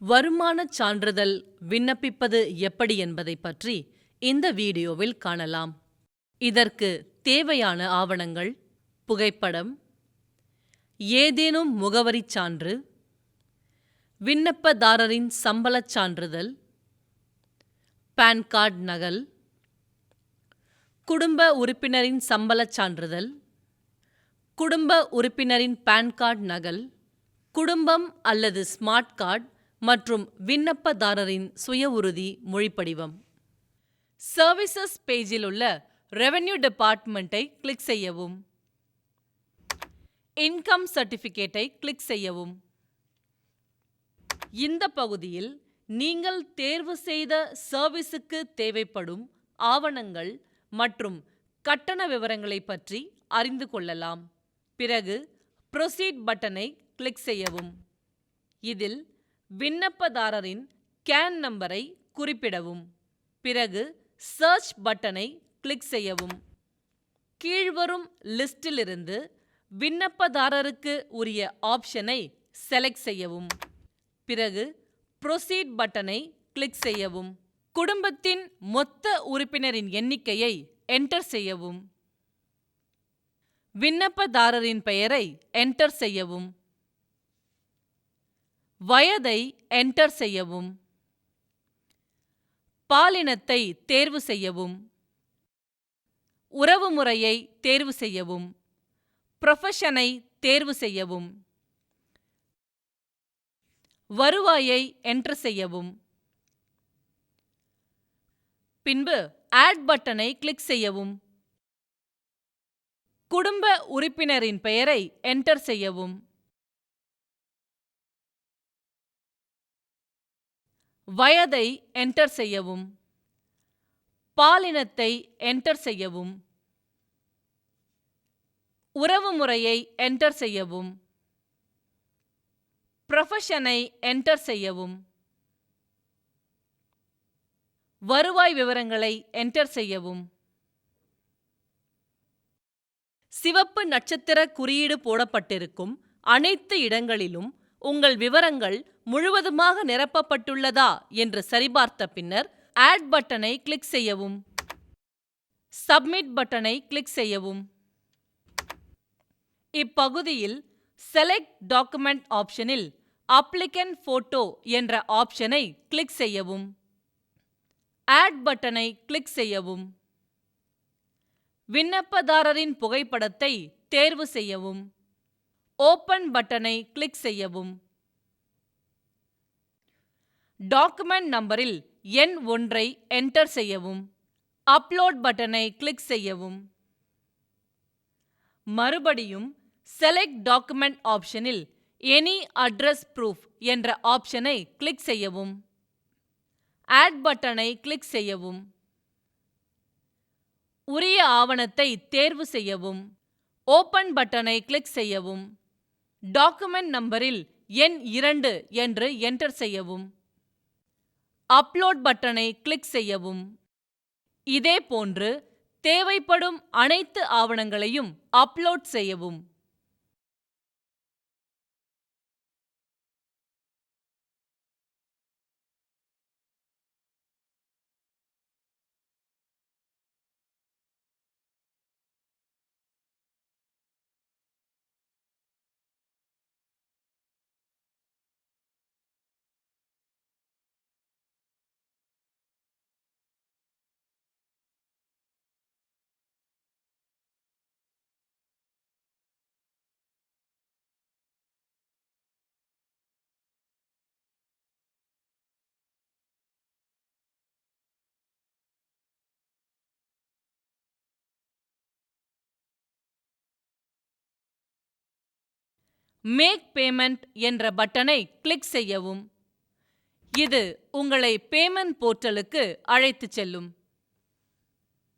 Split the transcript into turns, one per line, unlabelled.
வருமானச் சான்றிதழ் விண்ணப்பிப்பது எப்படி என்பதை பற்றி இந்த வீடியோவில் காணலாம். இதற்கு தேவையான ஆவணங்கள்: புகைப்படம், ஏதேனும் முகவரிச் சான்று, விண்ணப்பதாரரின் சம்பளச் சான்றிதழ், பான் கார்டு நகல், குடும்ப உறுப்பினரின் சம்பளச் சான்றிதழ், குடும்ப உறுப்பினரின் பான் கார்டு நகல், குடும்பம் அல்லது ஸ்மார்ட் கார்டு மற்றும் விண்ணப்பதாரரின் சுய உறுதி மொழிப்படிவம். சர்வீசஸ் பேஜில் உள்ள ரெவென்யூ டிபார்ட்மெண்ட்டை கிளிக் செய்யவும். இன்கம் சர்டிஃபிகேட்டை கிளிக் செய்யவும். இந்த பகுதியில் நீங்கள் தேர்வு செய்த சர்வீஸுக்கு தேவைப்படும் ஆவணங்கள் மற்றும் கட்டண விவரங்களை பற்றி அறிந்து கொள்ளலாம். பிறகு ப்ரொசீட் பட்டனை கிளிக் செய்யவும். இதில் விண்ணப்பதாரரின் கேன் நம்பரை குறிப்பிடவும். பிறகு சர்ச் பட்டனை கிளிக் செய்யவும். கீழ்வரும் லிஸ்டிலிருந்து விண்ணப்பதாரருக்கு உரிய ஆப்ஷனை செலக்ட் செய்யவும். பிறகு ப்ரொசீட் பட்டனை கிளிக் செய்யவும். குடும்பத்தின் மொத்த உறுப்பினரின் எண்ணிக்கையை என்டர் செய்யவும். விண்ணப்பதாரரின் பெயரை என்டர் செய்யவும். வயதை என்டர் செய்யவும். பாலினத்தை தேர்வு செய்யவும். உறவுமுறையை தேர்வு செய்யவும். ப்ரொஃபஷனை தேர்வு செய்யவும். வருவாயை என்டர் செய்யவும். பின்பு ஆட் பட்டனை கிளிக் செய்யவும். குடும்ப உறுப்பினரின் பெயரை என்டர் செய்யவும். வயதை என்டர் செய்யவும். பாலினத்தை என்டர் செய்யவும். உறவுமுறையை என்டர் செய்யவும். ப்ரொஃபஷனை என்டர் செய்யவும். வருவாய் விவரங்களை என்டர் செய்யவும். சிவப்பு நட்சத்திர குறியீடு போடப்பட்டிருக்கும் அனைத்து இடங்களிலும் உங்கள் விவரங்கள் முழுவதுமாக நிரப்பப்பட்டுள்ளதா என்று சரிபார்த்த பின்னர் ஆட் பட்டனை கிளிக் செய்யவும். சப்மிட் பட்டனை கிளிக் செய்யவும். இப்பகுதியில் செலக்ட் டாக்குமெண்ட் ஆப்ஷனில் அப்ளிகன்ட் போட்டோ என்ற ஆப்ஷனை கிளிக் செய்யவும். ஆட் பட்டனை கிளிக் செய்யவும். விண்ணப்பதாரரின் புகைப்படத்தை தேர்வு செய்யவும். ஓப்பன் பட்டனை கிளிக் செய்யவும். டாக்குமெண்ட் நம்பரில் எண் 1ஐ என்டர் செய்யவும். அப்லோட் பட்டனை கிளிக் செய்யவும். மறுபடியும் செலக்ட் டாக்குமெண்ட் ஆப்ஷனில் எனி அட்ரஸ் ப்ரூஃப் என்ற ஆப்ஷனை கிளிக் செய்யவும். ஆட் பட்டனை கிளிக் செய்யவும். உரிய ஆவணத்தை தேர்வு செய்யவும். ஓப்பன் பட்டனை கிளிக் செய்யவும். டாக்குமெண்ட் நம்பரில் எண் 2 என்று என்டர் செய்யவும். அப்லோட் பட்டனை கிளிக் செய்யவும். இதேபோன்று தேவைப்படும் அனைத்து ஆவணங்களையும் அப்லோட் செய்யவும். மேக் பேமெண்ட் என்ற பட்டனை கிளிக் செய்யவும். இது உங்களை பேமெண்ட் போர்ட்டலுக்கு அழைத்துச் செல்லும்.